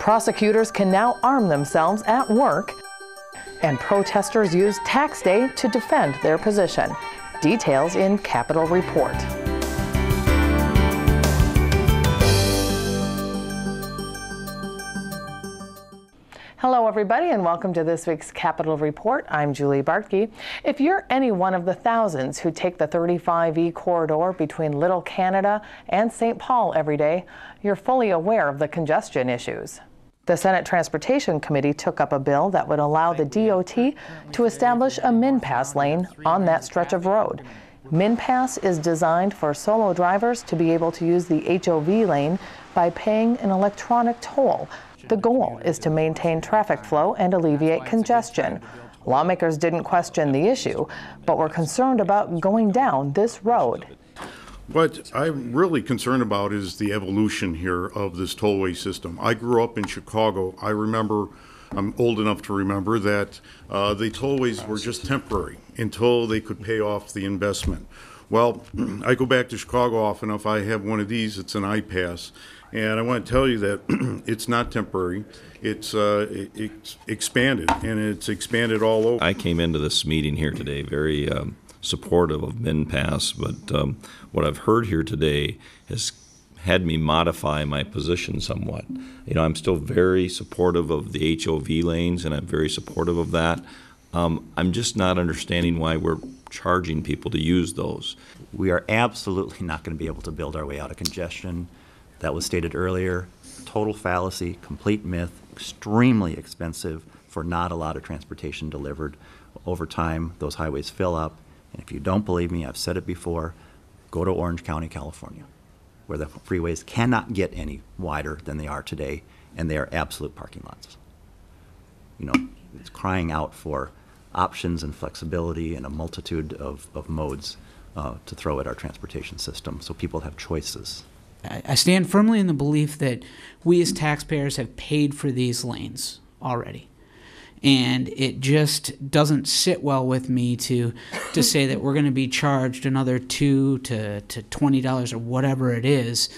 Prosecutors can now arm themselves at work, and protesters use tax day to defend their position. Details in Capitol Report. Hello everybody and welcome to this week's Capitol Report. I'm Julie Bartke. If you're any one of the thousands who take the 35E corridor between Little Canada and St. Paul every day, you're fully aware of the congestion issues. The Senate Transportation Committee took up a bill that would allow the DOT to establish a MINPASS lane on that stretch of road. MINPASS is designed for solo drivers to be able to use the HOV lane by paying an electronic toll. The goal is to maintain traffic flow and alleviate congestion. Lawmakers didn't question the issue, but were concerned about going down this road. What I'm really concerned about is the evolution here of this tollway system. I grew up in Chicago. I'm old enough to remember that the tollways were just temporary until they could pay off the investment. Well, I go back to Chicago often enough. I have one of these. It's an iPass. And I want to tell you that it's not temporary. It's expanded, and it's expanded all over. I came into this meeting here today very supportive of MINPASS, but what I've heard here today has had me modify my position somewhat. You know, I'm still very supportive of the HOV lanes, and I'm very supportive of that. I'm just not understanding why we're charging people to use those. We are absolutely not going to be able to build our way out of congestion. That was stated earlier. Total fallacy, complete myth, extremely expensive for not a lot of transportation delivered. Over time, those highways fill up. And if you don't believe me, I've said it before, go to Orange County, California, where the freeways cannot get any wider than they are today, and they are absolute parking lots. You know, it's crying out for options and flexibility and a multitude of modes to throw at our transportation system so people have choices. I stand firmly in the belief that we as taxpayers have paid for these lanes already. And it just doesn't sit well with me to say that we're going to be charged another $2 to $20 or whatever it is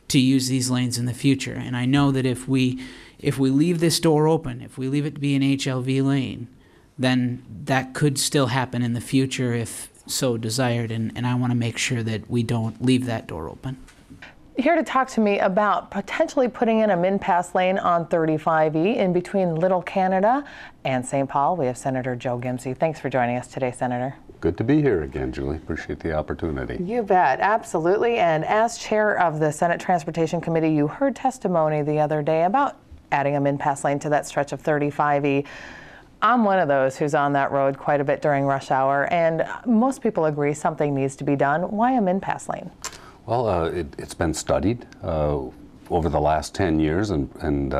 to use these lanes in the future. And I know that if we leave this door open, if we leave it to be an HLV lane, then that could still happen in the future if so desired. And I want to make sure that we don't leave that door open. Here to talk to me about potentially putting in a MINPASS lane on 35E in between Little Canada and St. Paul, we have Senator Joe Gimsey. Thanks for joining us today, Senator. Good to be here again, Julie. Appreciate the opportunity. You bet, absolutely. And as chair of the Senate Transportation Committee, you heard testimony the other day about adding a MINPASS lane to that stretch of 35E. I'm one of those who's on that road quite a bit during rush hour, and most people agree something needs to be done. Why a MINPASS lane? Well, it's been studied over the last 10 years, and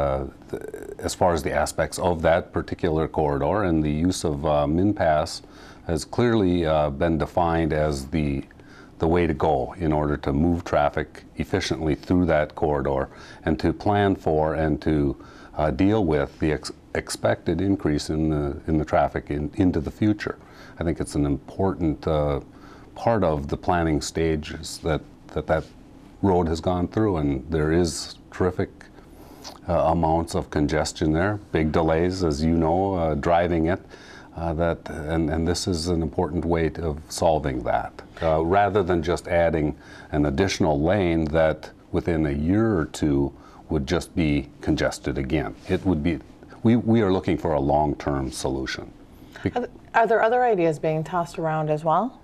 as far as the aspects of that particular corridor, and the use of MINPASS has clearly been defined as the way to go in order to move traffic efficiently through that corridor and to plan for and to deal with the expected increase in the traffic into the future. I think it's an important part of the planning stages that road has gone through, and there is terrific amounts of congestion there, big delays, as you know, driving it. And this is an important way of solving that, rather than just adding an additional lane that within a year or two would just be congested again. It would be. We are looking for a long-term solution. Are there other ideas being tossed around as well?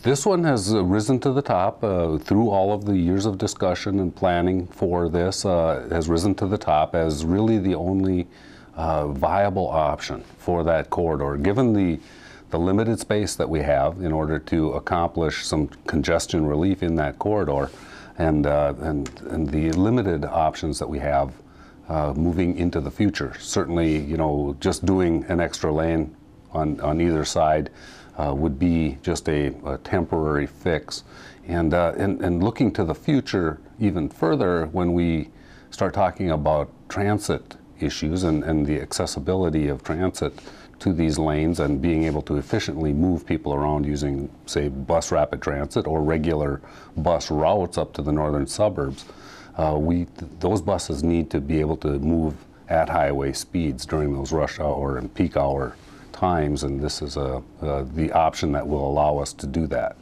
This one has risen to the top through all of the years of discussion and planning for this, has risen to the top as really the only viable option for that corridor, given the limited space that we have in order to accomplish some congestion relief in that corridor, and the limited options that we have moving into the future. Certainly, you know, just doing an extra lane on either side would be just a temporary fix. And looking to the future even further, when we start talking about transit issues and the accessibility of transit to these lanes and being able to efficiently move people around using, say, bus rapid transit or regular bus routes up to the northern suburbs, those buses need to be able to move at highway speeds during those rush hour and peak hour times, and this is the option that will allow us to do that.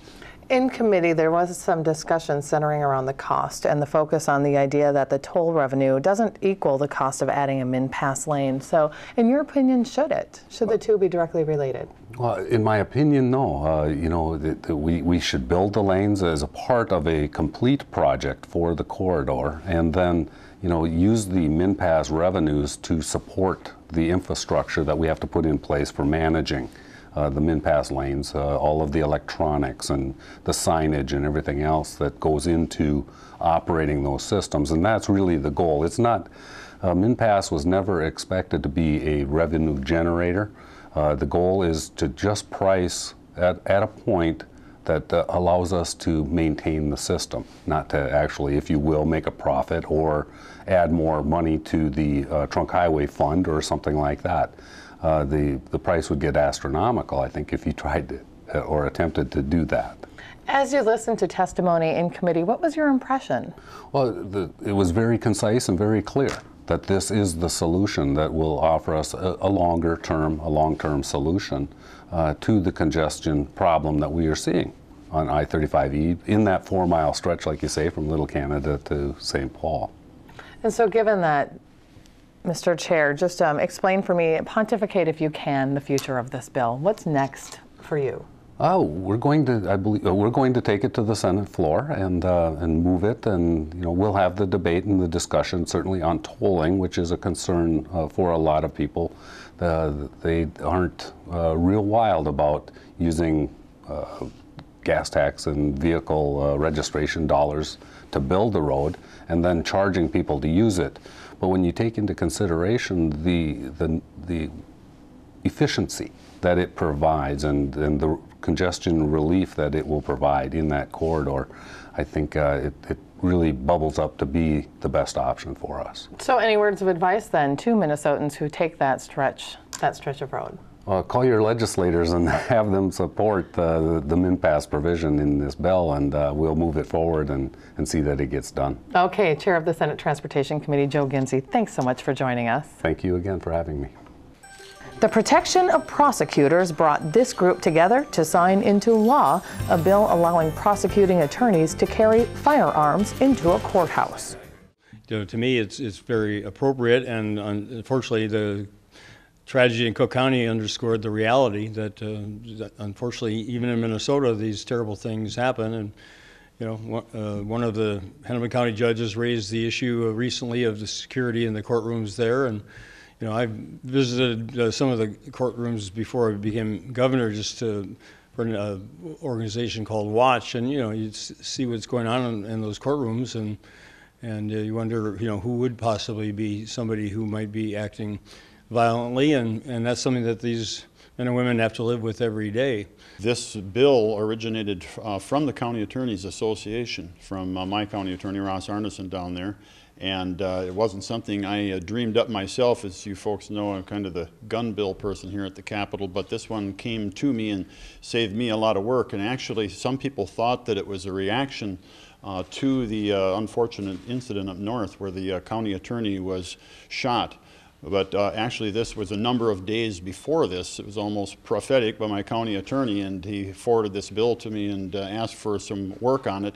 In committee, there was some discussion centering around the cost and the focus on the idea that the toll revenue doesn't equal the cost of adding a MINPASS lane. So, in your opinion, should it? Should the two be directly related? Well, in my opinion, no. You know, we should build the lanes as a part of a complete project for the corridor, and then, you know, use the MINPASS revenues to support the infrastructure that we have to put in place for managing the MINPASS lanes, all of the electronics and the signage and everything else that goes into operating those systems. And that's really the goal. It's not, MINPASS was never expected to be a revenue generator. The goal is to just price at a point that allows us to maintain the system, not to actually, if you will, make a profit or add more money to the trunk highway fund or something like that. The price would get astronomical, I think, if you tried to or attempted to do that. As you listened to testimony in committee, what was your impression? Well, it was very concise and very clear that this is the solution that will offer us a long-term solution to the congestion problem that we are seeing on I-35E in that 4-mile stretch, like you say, from Little Canada to St. Paul. And so given that, Mr. Chair, just explain for me, pontificate if you can, the future of this bill. What's next for you? Oh, we're going to, I believe, we're going to take it to the Senate floor and move it, and you know, we'll have the debate and the discussion certainly on tolling, which is a concern for a lot of people. They aren't real wild about using gas tax and vehicle registration dollars to build the road and then charging people to use it. But when you take into consideration the efficiency that it provides and the congestion relief that it will provide in that corridor, I think it really bubbles up to be the best option for us. So any words of advice then to Minnesotans who take that stretch of road? Call your legislators and have them support the MINPASS provision in this bill, and we'll move it forward and see that it gets done. Okay, Chair of the Senate Transportation Committee, Joe Ginsey, thanks so much for joining us. Thank you again for having me. The protection of prosecutors brought this group together to sign into law a bill allowing prosecuting attorneys to carry firearms into a courthouse. You know, to me, it's very appropriate, and unfortunately, the tragedy in Cook County underscored the reality that unfortunately, even in Minnesota, these terrible things happen. And you know, one of the Hennepin County judges raised the issue recently of the security in the courtrooms there, and you know, I visited some of the courtrooms before I became governor, just for an organization called Watch, and you know, you see what's going on in those courtrooms, and you wonder, you know, who would possibly be somebody who might be acting violently, and that's something that these men and women have to live with every day. This bill originated from the County Attorneys Association, from my county attorney, Ross Arneson, down there. And it wasn't something I dreamed up myself. As you folks know, I'm kind of the gun bill person here at the Capitol, but this one came to me and saved me a lot of work. And actually, some people thought that it was a reaction to the unfortunate incident up north where the county attorney was shot. But actually, this was a number of days before this. It was almost prophetic by my county attorney, and he forwarded this bill to me and asked for some work on it.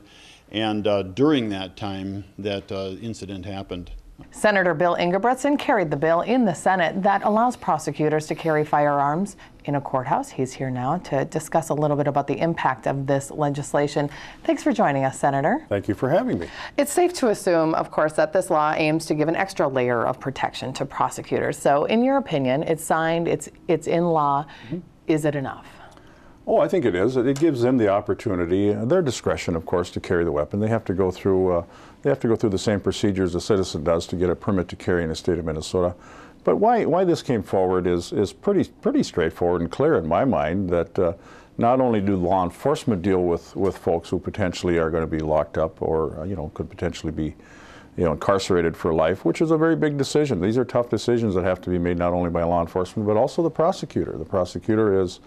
And during that time, that incident happened. Senator Bill Ingebretson carried the bill in the Senate that allows prosecutors to carry firearms in a courthouse. He's here now to discuss a little bit about the impact of this legislation. Thanks for joining us, Senator. Thank you for having me. It's safe to assume, of course, that this law aims to give an extra layer of protection to prosecutors. So in your opinion, it's signed, it's in law. Is it enough? Oh, I think it is. It gives them the opportunity, their discretion, of course, to carry the weapon. They have to go through the same procedures a citizen does to get a permit to carry in the state of Minnesota. But why this came forward is pretty straightforward and clear in my mind. That not only do law enforcement deal with folks who potentially are going to be locked up or could potentially be incarcerated for life, which is a very big decision. These are tough decisions that have to be made not only by law enforcement but also the prosecutor. The prosecutor is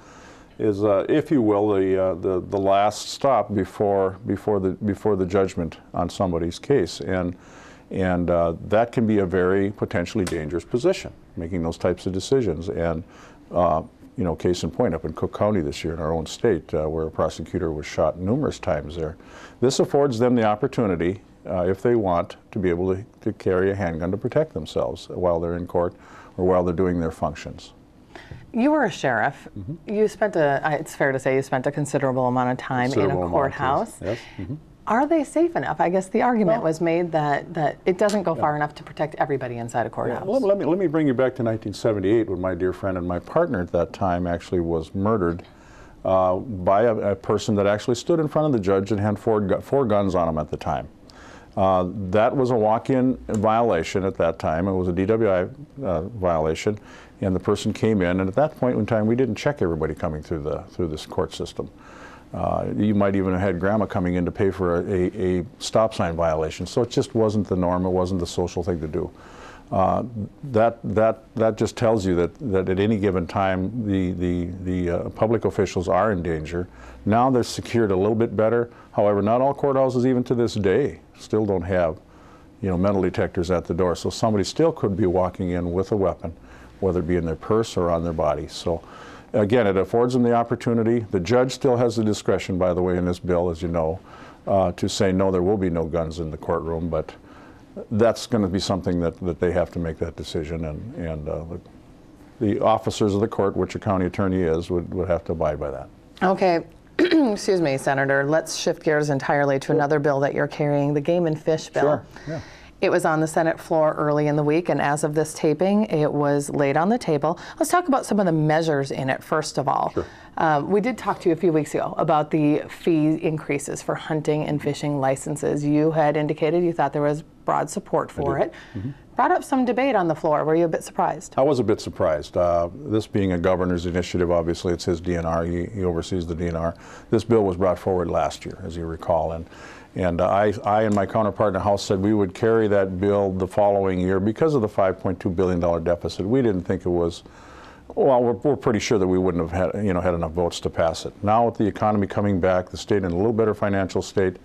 is, if you will, the last stop before the judgment on somebody's case, and that can be a very potentially dangerous position, making those types of decisions. And you know, case in point, up in Cook County this year in our own state, where a prosecutor was shot numerous times there. This affords them the opportunity, if they want, to be able to carry a handgun to protect themselves while they're in court or while they're doing their functions. You were a sheriff. You spent it's fair to say you spent a considerable amount of time in a courthouse. Yes. Are they safe enough? I guess the argument was made that it doesn't go far enough to protect everybody inside a courthouse. Well, let me bring you back to 1978, when my dear friend and my partner at that time actually was murdered by a person that actually stood in front of the judge and had four guns on him at the time. That was a walk-in violation at that time. It was a DWI violation, and the person came in, and at that point in time we didn't check everybody coming through this court system. You might even have had grandma coming in to pay for a stop sign violation, so it just wasn't the norm. It wasn't the social thing to do. That just tells you that at any given time the public officials are in danger. Now they're secured a little bit better. However, not all courthouses, even to this day, still don't have, you know, metal detectors at the door. So somebody still could be walking in with a weapon, whether it be in their purse or on their body. So again, it affords them the opportunity. The judge still has the discretion, by the way, in this bill, as you know, to say no, there will be no guns in the courtroom, but that's going to be something that they have to make that decision, and the officers of the court, which a county attorney is, would have to abide by that. Okay. Excuse me, Senator. Let's shift gears entirely to another bill that you're carrying, the Game and Fish bill. Sure. Yeah. It was on the Senate floor early in the week, and as of this taping, it was laid on the table. Let's talk about some of the measures in it, first of all. Sure. We did talk to you a few weeks ago about the fee increases for hunting and fishing licenses. You had indicated you thought there was broad support for it. Brought up some debate on the floor. Were you a bit surprised? I was a bit surprised. This being a governor's initiative, obviously it's his DNR. He oversees the DNR. This bill was brought forward last year, as you recall, and I and my counterpart in the House said we would carry that bill the following year because of the $5.2 billion deficit. We didn't think it was, well, we're pretty sure that we wouldn't have had enough votes to pass it. Now with the economy coming back, the state in a little better financial state,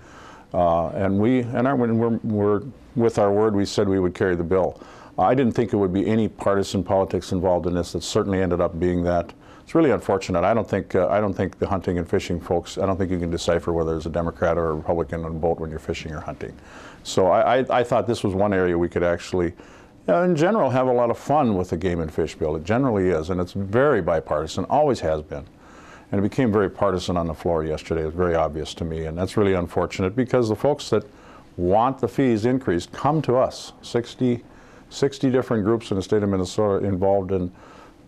and we're with our word, we said we would carry the bill. I didn't think it would be any partisan politics involved in this. It certainly ended up being that. It's really unfortunate. I don't think the hunting and fishing folks, I don't think you can decipher whether it's a Democrat or a Republican on a boat when you're fishing or hunting. So I thought this was one area we could actually, in general, have a lot of fun with the Game and Fish bill. It generally is, and it's very bipartisan, always has been. And it became very partisan on the floor yesterday. It was very obvious to me, and that's really unfortunate because the folks that want the fees increased come to us. 60 different groups in the state of Minnesota involved in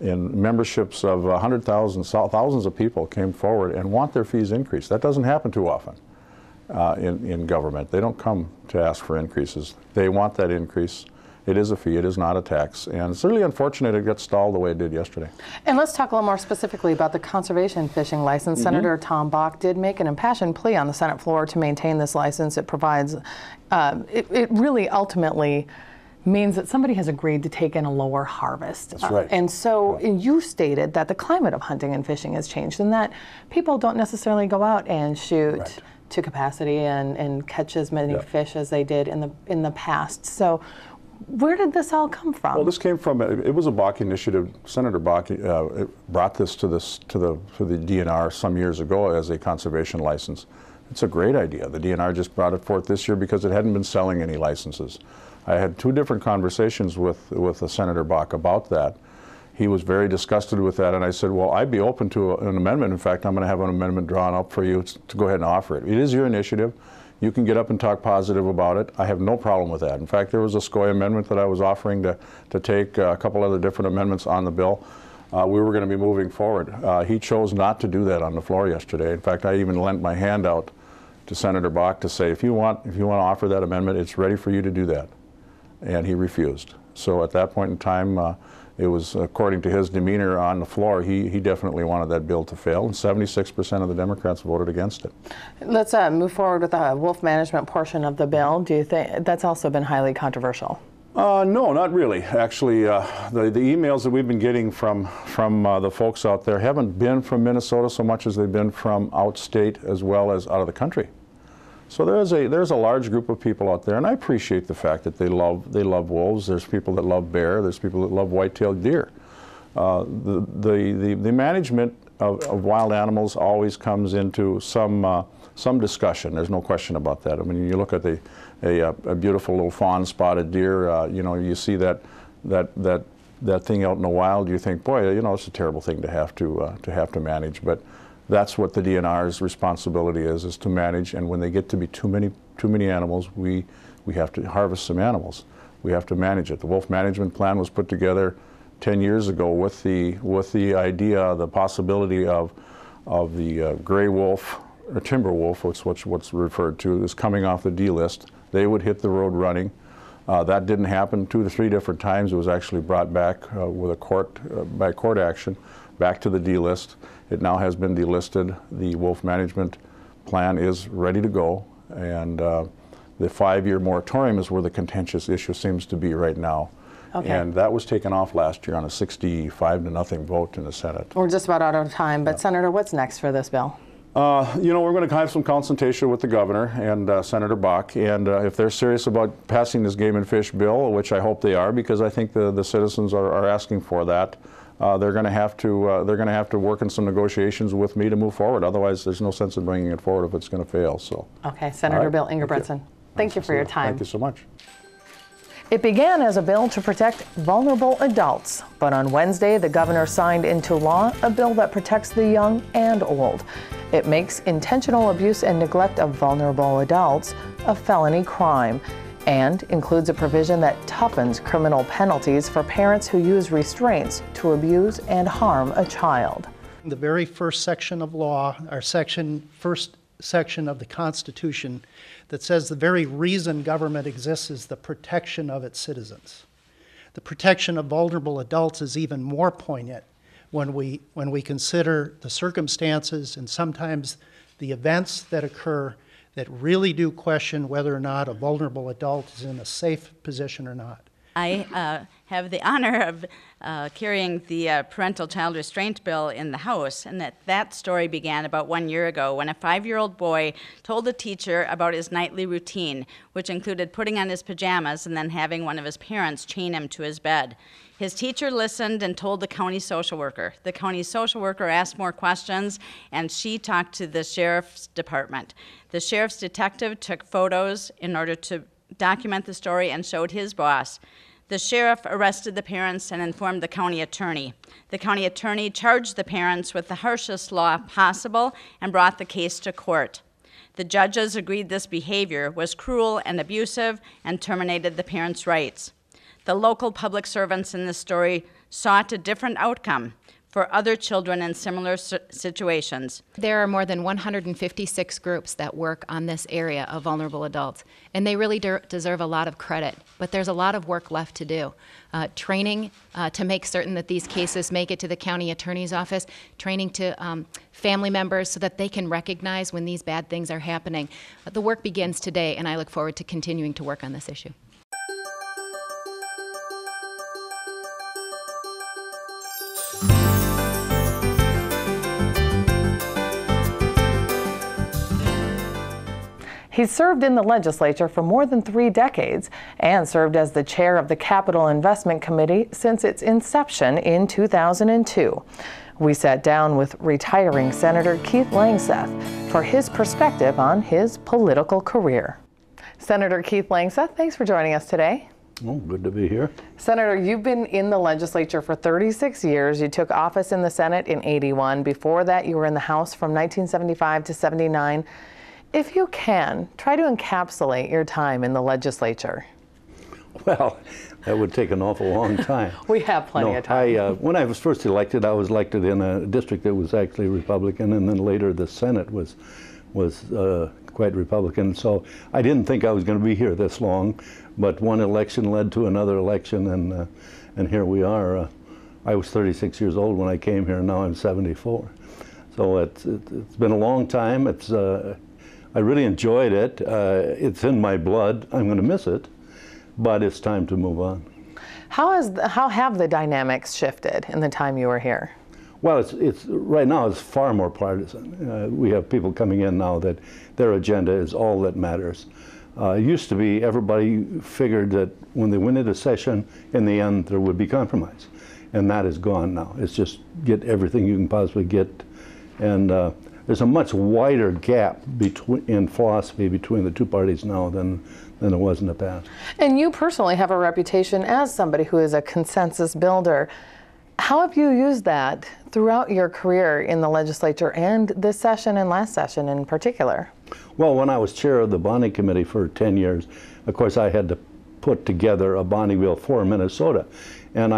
memberships of 100,000, thousands of people came forward and want their fees increased. That doesn't happen too often in government. They don't come to ask for increases. They want that increase. It is a fee, it is not a tax, and it's really unfortunate it got stalled the way it did yesterday. And let's talk a little more specifically about the conservation fishing license. Senator Tom Bach did make an impassioned plea on the Senate floor to maintain this license. It provides, it really ultimately means that somebody has agreed to take in a lower harvest. That's right. And so you stated that the climate of hunting and fishing has changed and that people don't necessarily go out and shoot to capacity and catch as many fish as they did in the past. So where did this all come from? Well, this came from, it was a Bach initiative. Senator Bach brought this to the DNR some years ago as a conservation license. It's a great idea. The DNR just brought it forth this year because it hadn't been selling any licenses. I had two different conversations with Senator Bach about that. He was very disgusted with that, and I said, well, I'd be open to an amendment. In fact, I'm going to have an amendment drawn up for you to go ahead and offer it. It is your initiative. You can get up and talk positive about it. I have no problem with that. In fact, there was a SCOI amendment that I was offering to take a couple other different amendments on the bill. We were going to be moving forward. He chose not to do that on the floor yesterday. In fact, I even lent my hand out to Senator Bach to say, if you want to offer that amendment, it's ready for you to do that. And he refused. So at that point in time, it was, according to his demeanor on the floor, he definitely wanted that bill to fail, and 76% of the Democrats voted against it. Let's move forward with the wolf management portion of the bill. Do you think that's also been highly controversial? No, not really. Actually, the emails that we've been getting from the folks out there haven't been from Minnesota so much as they've been from outstate as well as out of the country. So there's a large group of people out there, and I appreciate the fact that they love wolves. There's people that love bear. There's people that love white-tailed deer. The management of wild animals always comes into some discussion. There's no question about that. I mean, you look at a beautiful little fawn spotted deer. You know, you see that thing out in the wild. You think, boy, you know, it's a terrible thing to have to manage. But that's what the DNR's responsibility is to manage. And when they get to be too many animals, we have to harvest some animals. We have to manage it. The wolf management plan was put together 10 years ago with the idea, the possibility of the gray wolf or timber wolf, what's referred to, is coming off the D list. They would hit the road running. That didn't happen 2 to 3 different times. It was actually brought back with by court action back to the D list. It now has been delisted. The wolf management plan is ready to go, and the 5-year moratorium is where the contentious issue seems to be right now. Okay. And that was taken off last year on a 65-0 vote in the Senate. We're just about out of time, but Senator, what's next for this bill? You know, we're going to have some consultation with the governor and Senator Bach, and if they're serious about passing this game and fish bill, which I hope they are, because I think the citizens are asking for that, they're going to have to work in some negotiations with me to move forward. Otherwise, there's no sense in bringing it forward if it's going to fail. So. Okay, Senator Bill Ingebretson, thank you for your time. Thank you so much. It began as a bill to protect vulnerable adults, but on Wednesday, the governor signed into law a bill that protects the young and old. It makes intentional abuse and neglect of vulnerable adults a felony crime and includes a provision that toughens criminal penalties for parents who use restraints to abuse and harm a child. The very first section of law, our first section of the Constitution, that says the very reason government exists is the protection of its citizens. The protection of vulnerable adults is even more poignant when we consider the circumstances and sometimes the events that occur that really do question whether or not a vulnerable adult is in a safe position or not. I have the honor of carrying the parental child restraint bill in the House, and that story began about 1 year ago when a 5-year-old boy told a teacher about his nightly routine, which included putting on his pajamas and then having one of his parents chain him to his bed. His teacher listened and told the county social worker. The county social worker asked more questions, and she talked to the sheriff's department. The sheriff's detective took photos in order to document the story and showed his boss. The sheriff arrested the parents and informed the county attorney. The county attorney charged the parents with the harshest law possible and brought the case to court. The judges agreed this behavior was cruel and abusive and terminated the parents' rights. The local public servants in this story sought a different outcome for other children in similar situations. There are more than 156 groups that work on this area of vulnerable adults, and they really deserve a lot of credit, but there's a lot of work left to do. Training to make certain that these cases make it to the county attorney's office, training to family members so that they can recognize when these bad things are happening. The work begins today, and I look forward to continuing to work on this issue. He's served in the legislature for more than 3 decades and served as the chair of the Capital Investment Committee since its inception in 2002. We sat down with retiring Senator Keith Langseth for his perspective on his political career. Senator Keith Langseth, thanks for joining us today. Oh, good to be here. Senator, you've been in the legislature for 36 years. You took office in the Senate in '81. Before that, you were in the House from 1975 to '79. If you can, try to encapsulate your time in the legislature. Well, that would take an awful long time. We have plenty of time. When I was first elected, I was elected in a district that was actually Republican, and then later the Senate was quite Republican. So I didn't think I was going to be here this long, but one election led to another election, and here we are. I was 36 years old when I came here, and now I'm 74. So it's been a long time. I really enjoyed it. It's in my blood. I'm going to miss it. but it's time to move on. How have the dynamics shifted in the time you were here? Well, it's right now it's far more partisan. We have people coming in now that their agenda is all that matters. It used to be everybody figured that when they went into session, in the end there would be compromise, and that is gone now. It's just get everything you can possibly get, and there's a much wider gap in philosophy between the two parties now than there was in the past. And you personally have a reputation as somebody who is a consensus builder. How have you used that throughout your career in the legislature and this session and last session in particular? Well, when I was chair of the bonding committee for 10 years, of course I had to put together a bonding bill for Minnesota, and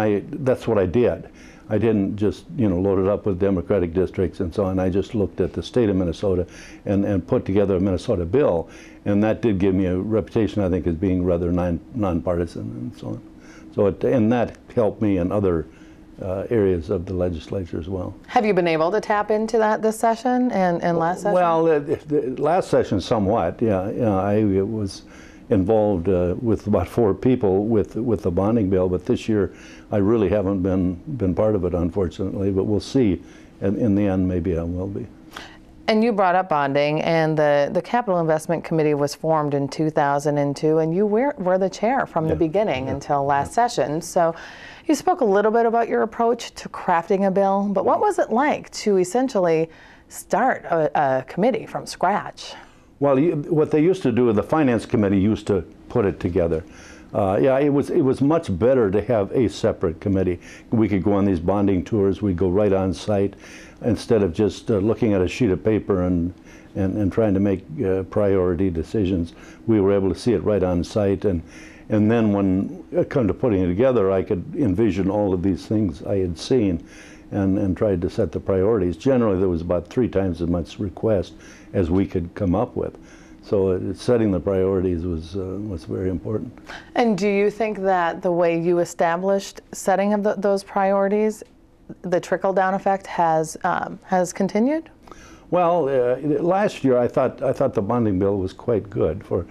that's what I did. I didn't just, load it up with Democratic districts and so on. I just looked at the state of Minnesota and put together a Minnesota bill, and that did give me a reputation, I think, as being rather nonpartisan and so on. And that helped me in other areas of the legislature as well. Have you been able to tap into that this session and last session? Well, the last session somewhat, yeah. I was involved with about 4 people with the bonding bill, but this year I really haven't been part of it, unfortunately, but we'll see. In the end, maybe I will be. And you brought up bonding, and the Capital Investment Committee was formed in 2002, and you were the chair from the beginning until last session. So you spoke a little bit about your approach to crafting a bill, but what was it like to essentially start a committee from scratch? Well, what they used to do, the Finance Committee used to put it together. It was much better to have a separate committee. We could go on these bonding tours, we'd go right on site, instead of just looking at a sheet of paper and trying to make priority decisions. We were able to see it right on site, and then when it came to putting it together, I could envision all of these things I had seen and tried to set the priorities. Generally, there was about 3 times as much request as we could come up with. So setting the priorities was very important. And do you think that the way you established setting of those priorities, the trickle-down effect has continued? Well, last year I thought the bonding bill was quite good for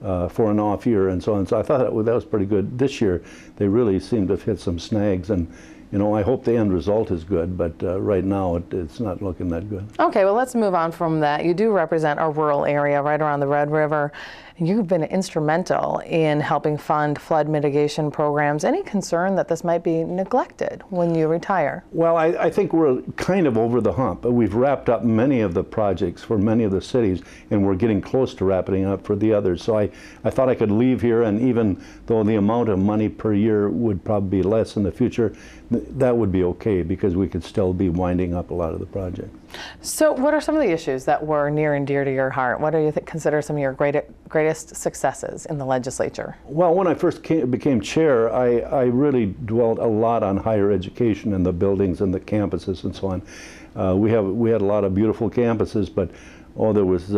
an off year and so on. So I thought that was pretty good. This year they really seem to have hit some snags, and I hope the end result is good, but right now it's not looking that good. Okay, well, let's move on from that. You do represent a rural area right around the Red River. You've been instrumental in helping fund flood mitigation programs. Any concern that this might be neglected when you retire? Well, I think we're kind of over the hump. We've wrapped up many of the projects for many of the cities, and we're getting close to wrapping up for the others. So I thought I could leave here, and even though the amount of money per year would probably be less in the future, that would be okay, because we could still be winding up a lot of the projects. So what are some of the issues that were near and dear to your heart? What do you consider some of your greatest successes in the legislature? Well, when I first became chair, I really dwelt a lot on higher education and the buildings and the campuses and so on. We had a lot of beautiful campuses, but there was,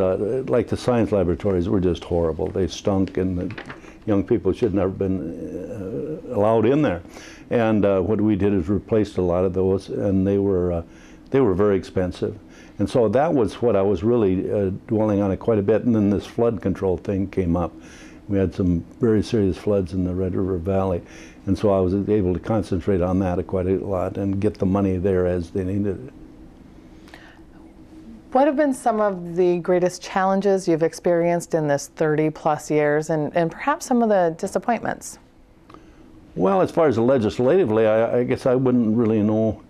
like the science laboratories were just horrible. They stunk, and the young people should never been allowed in there. And what we did is replaced a lot of those, and they were very expensive. And so that was what I was really dwelling on it quite a bit. And then this flood control thing came up. We had some very serious floods in the Red River Valley. And so I was able to concentrate on that quite a lot and get the money there as they needed it. What have been some of the greatest challenges you've experienced in this 30-plus years, and perhaps some of the disappointments? Well, as far as legislatively, I guess I wouldn't really know.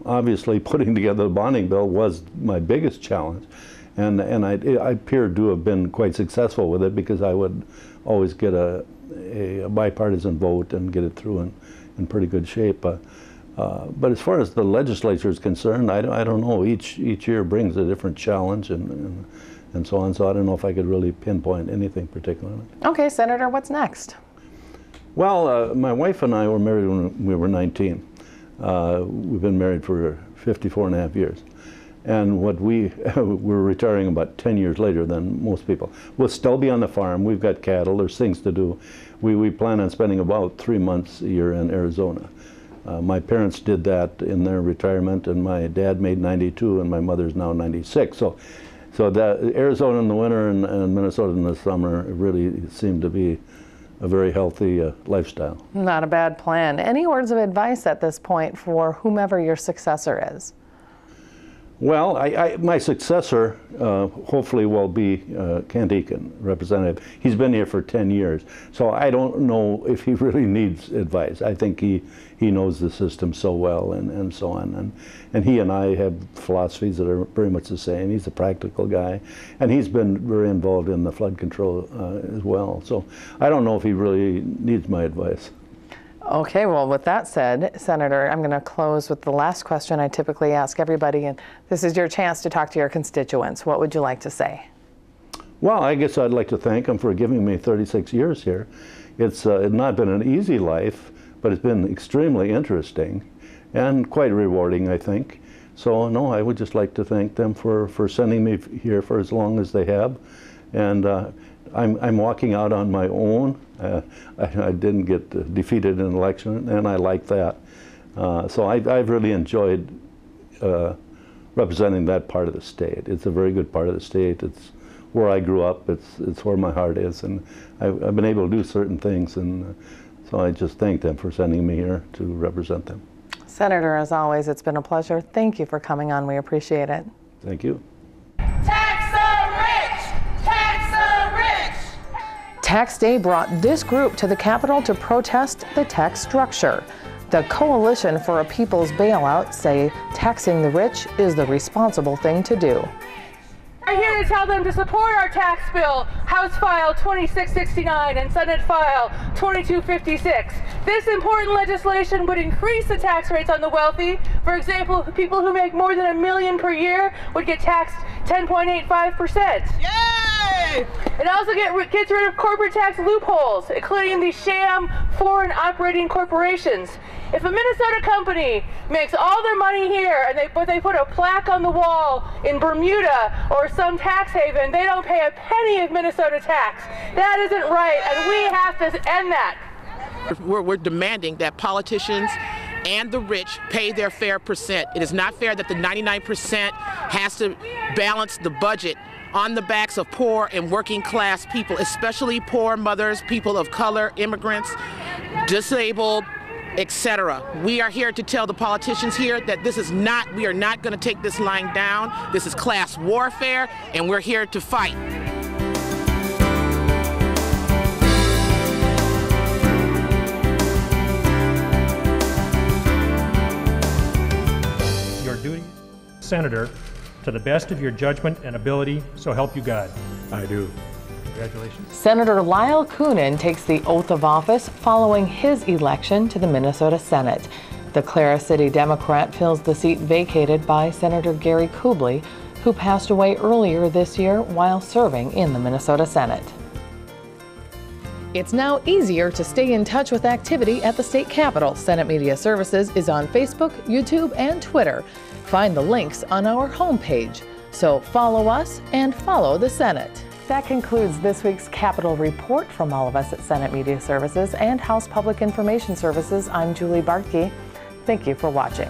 Obviously, putting together the bonding bill was my biggest challenge, and I appeared to have been quite successful with it, because I would always get a bipartisan vote and get it through in pretty good shape. But as far as the legislature is concerned, I don't know. Each year brings a different challenge and so on. So I don't know if I could really pinpoint anything particularly. Okay, Senator, what's next? Well, my wife and I were married when we were 19. We've been married for 54 and a half years. And we're retiring about 10 years later than most people. We'll still be on the farm. We've got cattle. There's things to do. We plan on spending about 3 months a year in Arizona. My parents did that in their retirement, and my dad made 92, and my mother's now 96. So that Arizona in the winter and Minnesota in the summer really seemed to be a very healthy lifestyle. Not a bad plan. Any words of advice at this point for whomever your successor is? Well, my successor hopefully will be Kent Eakin, representative. He's been here for 10 years, so I don't know if he really needs advice. I think he knows the system so well and so on. And he and I have philosophies that are very much the same. He's a practical guy, and he's been very involved in the flood control as well. So I don't know if he really needs my advice. Okay, well, with that said, Senator, I'm going to close with the last question I typically ask everybody, and this is your chance to talk to your constituents. What would you like to say? Well, I guess I'd like to thank them for giving me 36 years here. It's not been an easy life, but it's been extremely interesting and quite rewarding, I think. So, no, I would just like to thank them for sending me here for as long as they have. And I'm walking out on my own. I didn't get defeated in an election, and I like that. So I've really enjoyed representing that part of the state. It's a very good part of the state. It's where I grew up. It's where my heart is, and I've been able to do certain things, and so I just thank them for sending me here to represent them. Senator, as always, it's been a pleasure. Thank you for coming on. We appreciate it. Thank you. Tax Day brought this group to the Capitol to protest the tax structure. The Coalition for a People's Bailout say taxing the rich is the responsible thing to do. We're here to tell them to support our tax bill, House File 2669 and Senate File 2256. This important legislation would increase the tax rates on the wealthy. For example, people who make more than $1 million per year would get taxed 10.85%. Yay! It also gets rid of corporate tax loopholes, including the sham foreign operating corporations. If a Minnesota company makes all their money here but they put a plaque on the wall in Bermuda or some tax haven, they don't pay a penny of Minnesota tax. That isn't right, and we have to end that. We're demanding that politicians and the rich pay their fair percent. It is not fair that the 99% has to balance the budget on the backs of poor and working class people, especially poor mothers, people of color, immigrants, disabled, etc. We are here to tell the politicians here that we are not going to take this line down. This is class warfare, and we're here to fight. Your duty, Senator, to the best of your judgment and ability, so help you God. I do. Congratulations. Senator Lyle Coonan takes the oath of office following his election to the Minnesota Senate. The Clara City Democrat fills the seat vacated by Senator Gary Kubley, who passed away earlier this year while serving in the Minnesota Senate. It's now easier to stay in touch with activity at the state capitol. Senate Media Services is on Facebook, YouTube, and Twitter. Find the links on our homepage. So follow us and follow the Senate. That concludes this week's Capitol Report. From all of us at Senate Media Services and House Public Information Services, I'm Julie Bartke. Thank you for watching.